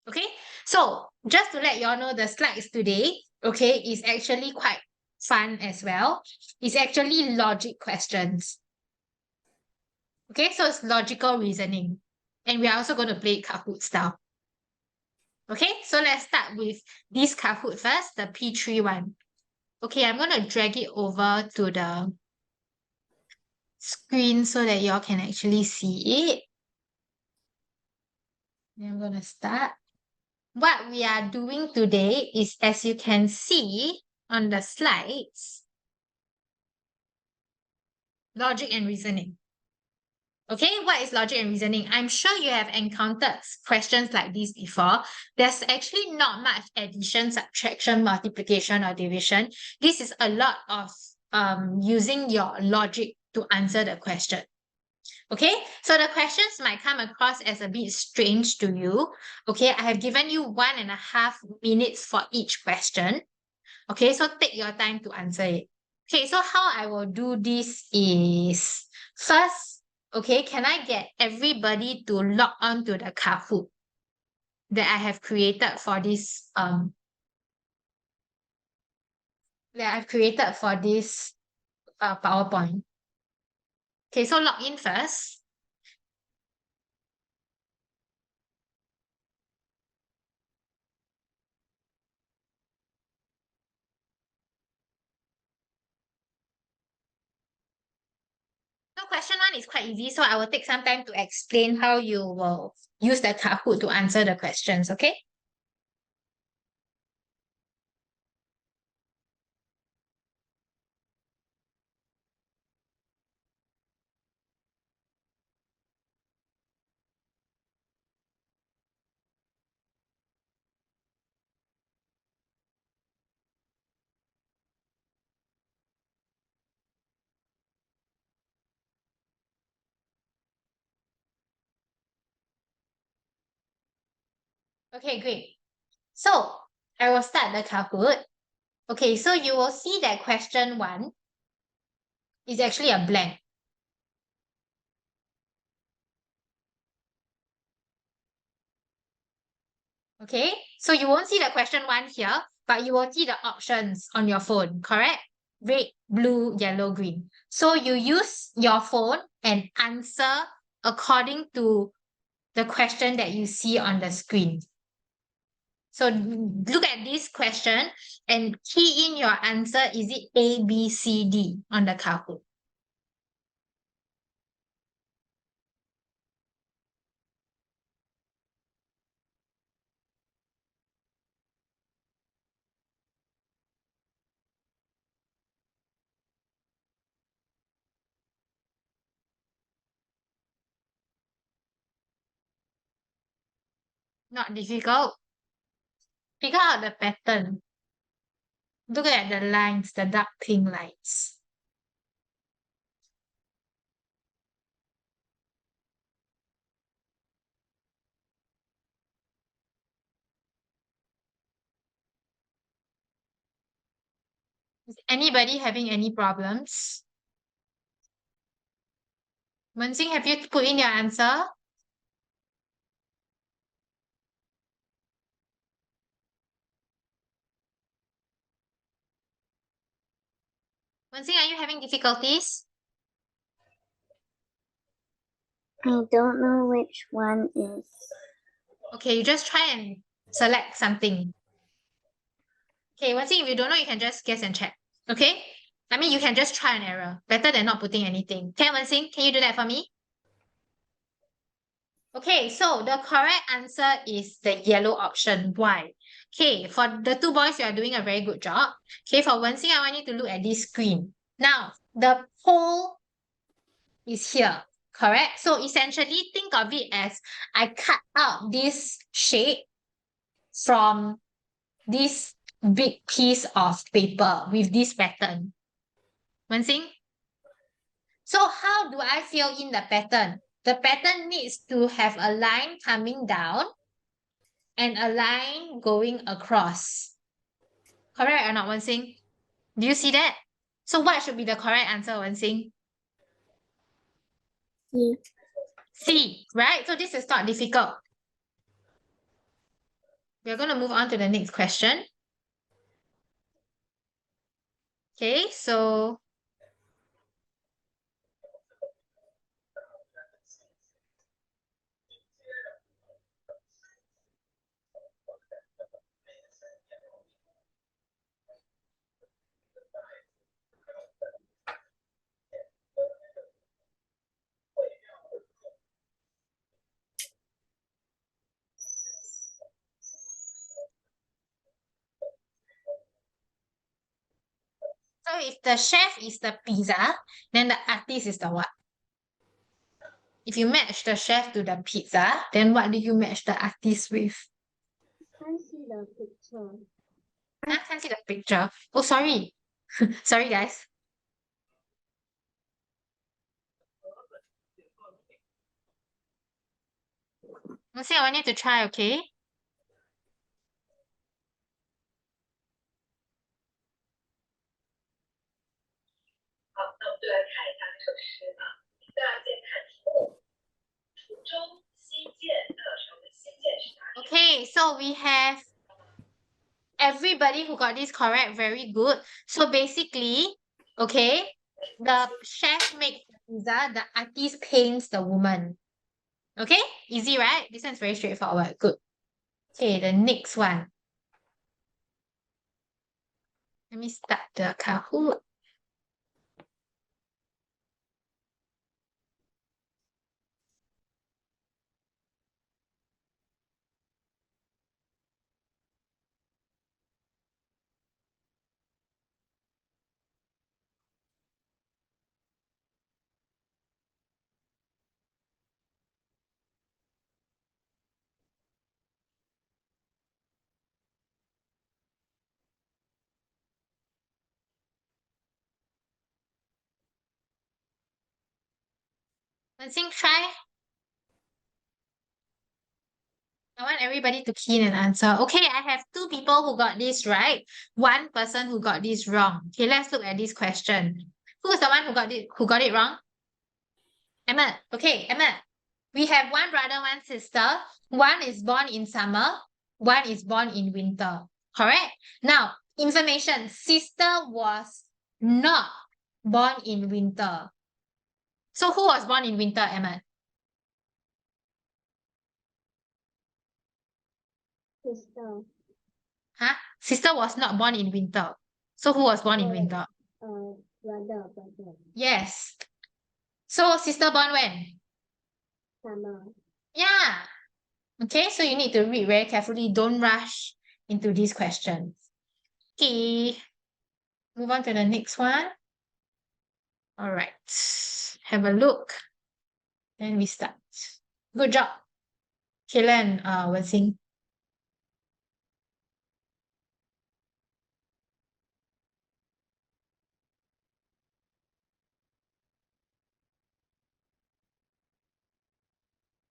Okay, so just to let you all know, the slides today, okay, is actually quite fun as well. It's actually logic questions. Okay, so it's logical reasoning. And we are also going to play Kahoot style. Okay, so let's start with this Kahoot first, the P3 one. Okay, I'm going to drag it over to the screen so that y'all can actually see it. And I'm going to start. What we are doing today is, as you can see on the slides, logic and reasoning. Okay, what is logic and reasoning? I'm sure you have encountered questions like this before. There's actually not much addition, subtraction, multiplication, or division. This is a lot of using your logic to answer the question. Okay, so the questions might come across as a bit strange to you. Okay, I have given you 1.5 minutes for each question. Okay, so take your time to answer it. Okay, so how I will do this is, first, okay, can I get everybody to log on to the Kahoot that I have created for this PowerPoint? Okay, so log in first. So question 1 is quite easy, so I will take some time to explain how you will use the Kahoot to answer the questions, okay? Okay, great. So I will start the Kahoot. Okay, so you will see that question 1 is actually a blank. Okay, so you won't see the question 1 here, but you will see the options on your phone, correct? Red, blue, yellow, green. So you use your phone and answer according to the question that you see on the screen. So look at this question and key in your answer. Is it A, B, C, D on the Kahoot? Not difficult. Figure out the pattern. Look at the lines, the dark pink lines. Is anybody having any problems? Mensing, have you put in your answer? Mensing, are you having difficulties? I don't know which one is. Okay, you just try and select something. Okay, Mensing, if you don't know, you can just guess and check. Okay? I mean, you can just try and error. Better than not putting anything. Okay, Mensing, can you do that for me? Okay, so the correct answer is the yellow option. Why? Okay, for the two boys, you are doing a very good job. Okay, for Wensing, I want you to look at this screen. Now, the pole is here, correct? So essentially, think of it as I cut out this shape from this big piece of paper with this pattern. Wensing? So how do I fill in the pattern? The pattern needs to have a line coming down and a line going across. Correct or not, Wensing? Do you see that? So what should be the correct answer, Wensing? C. C, right? So this is not difficult. We're going to move on to the next question. Okay, so if the chef is the pizza, then the artist is the what? If you match the chef to the pizza, then what do you match the artist with? Can't see the picture. I can't see the picture. Oh, sorry. Sorry, guys. Let's see, I want you to try, okay? Okay, so we have everybody who got this correct, very good. So basically, okay, the chef makes the pizza, the artist paints the woman. Okay, easy, right? This one's very straightforward. Good. Okay, the next one. Let me start the Kahoot. Let's try. I want everybody to key in an answer. Okay, I have two people who got this right, one person who got this wrong. Okay, let's look at this question. Who's the one who got it wrong? Emma. Okay, Emma. We have one brother, one sister. One is born in summer, one is born in winter. Correct? Now, information. Sister was not born in winter. So who was born in winter, Emma? Sister. Huh? Sister was not born in winter. So who was born in winter? Brother. Yes. So sister born when? Summer. Yeah. Okay, so you need to read very carefully. Don't rush into these questions. Okay. Move on to the next one. All right. Have a look. Then we start. Good job. Kayla and Wenzing.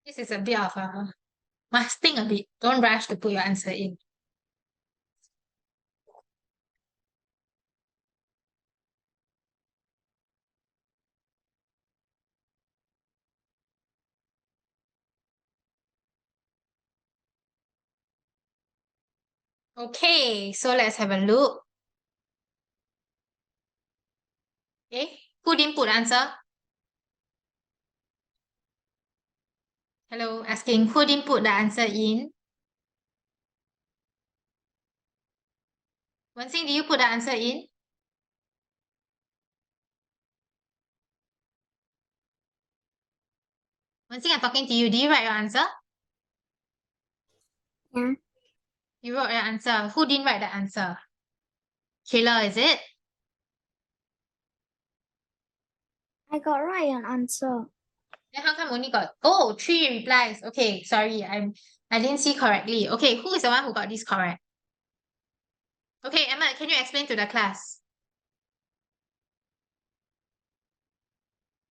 This is a bit of a must think a bit. Don't rush to put your answer in. Okay, so let's have a look. Okay, who didn't put answer? Hello, asking who didn't put the answer in? Wenzing, do you put the answer in? Wenzing, I'm talking to you. Do you write your answer? Yeah. You wrote your answer. Who didn't write the answer? Kayla, is it? I got right an answer. Then how come only got 3 replies? Okay, sorry, I didn't see correctly. Okay, who is the one who got this correct? Okay, Emma, can you explain to the class?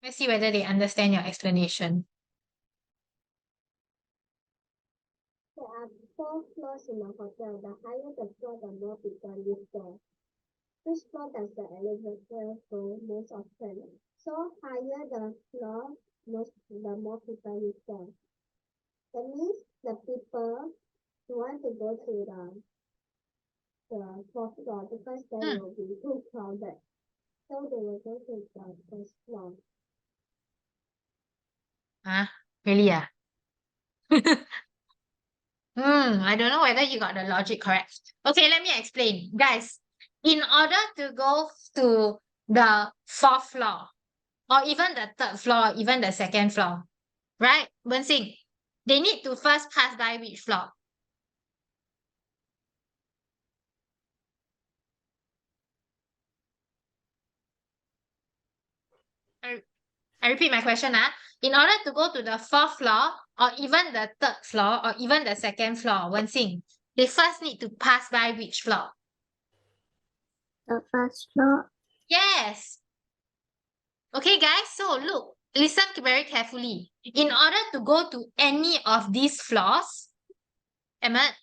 Let's see whether they understand your explanation. There are 4 floors in a hotel. The higher the floor, the more people live there. Which floor does the elevator go most often? So higher the floor, the more people live there. That means the people You want to go to the fourth floor because there will be too crowded. So they will go to the first floor. Huh? Really? I don't know whether you got the logic correct. Okay, let me explain. Guys, in order to go to the fourth floor, or even the third floor, or even the second floor, right? Wensing, they need to first pass by which floor? I repeat my question. In order to go to the fourth floor, or even the third floor, or even the second floor, Wensing, they first need to pass by which floor? The first floor. Yes. Okay, guys, so look, listen very carefully. In order to go to any of these floors, Emmett,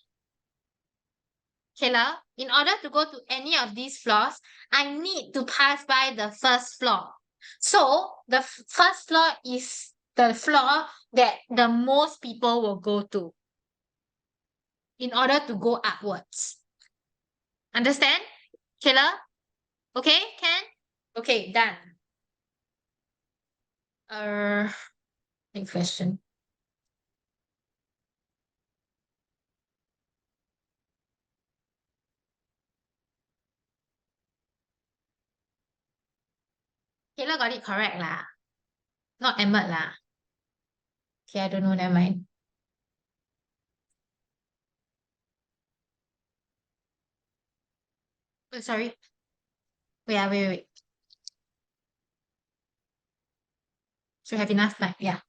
Kayla, in order to go to any of these floors, I need to pass by the first floor. So the first floor is the floor that the most people will go to in order to go upwards. Understand? Kayla? Okay, Ken? Okay, done. Next question. Kayla got it correct lah. Not Emmett lah. Okay, I don't know, never mind. Oh, sorry. Wait. Should have enough time. Yeah.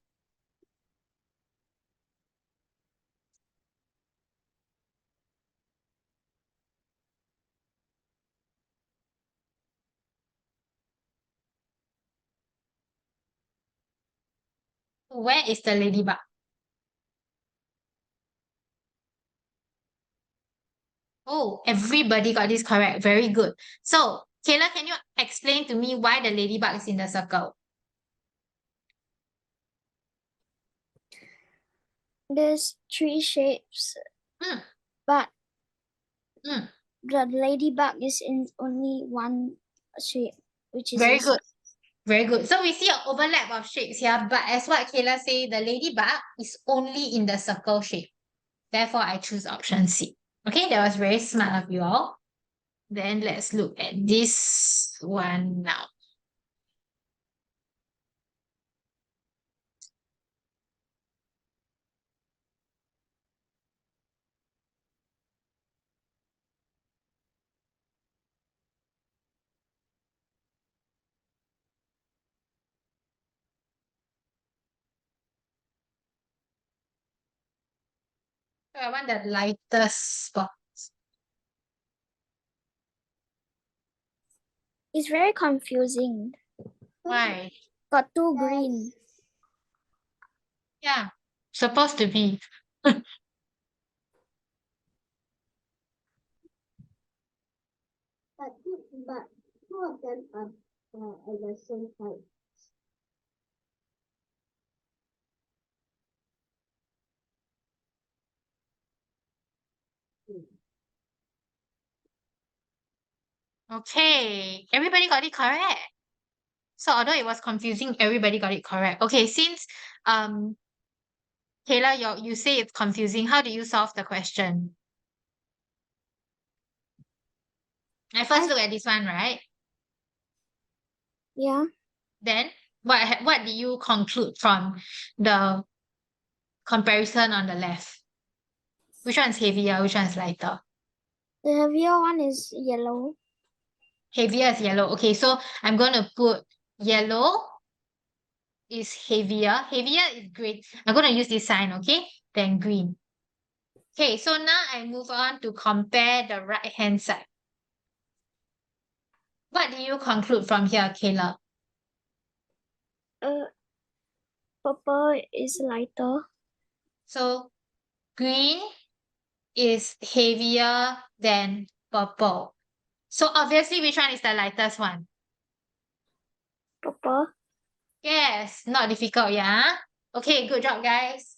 Where is the ladybug? Oh, everybody got this correct. Very good. So, Kayla, can you explain to me why the ladybug is in the circle? There's three shapes, Hmm. but Hmm. the ladybug is in only one shape, which is Very good. Very good. So we see an overlap of shapes here, but as what Kayla say, the ladybug is only in the circle shape. Therefore, I choose option C. Okay, that was very smart of you all. Then let's look at this one now. So I want the lightest spot. It's very confusing. Why? Got two green. Yeah, supposed to be. But two of them are at the same height. Okay, everybody got it correct. So although it was confusing, everybody got it correct. Okay, since Kayla, you say it's confusing, how do you solve the question? I first look at this one, right? Yeah. Then what did you conclude from the comparison on the left? Which one's heavier? Which one's lighter? The heavier one is yellow. Heavier is yellow. Okay, so I'm going to put yellow is heavier. Heavier is green. I'm going to use this sign, okay? Then green. Okay, so now I move on to compare the right-hand side. What do you conclude from here, Kayla? Purple is lighter. So green is heavier than purple. So obviously, which one is the lightest one? Purple. Yes, not difficult, yeah? Okay, good job, guys.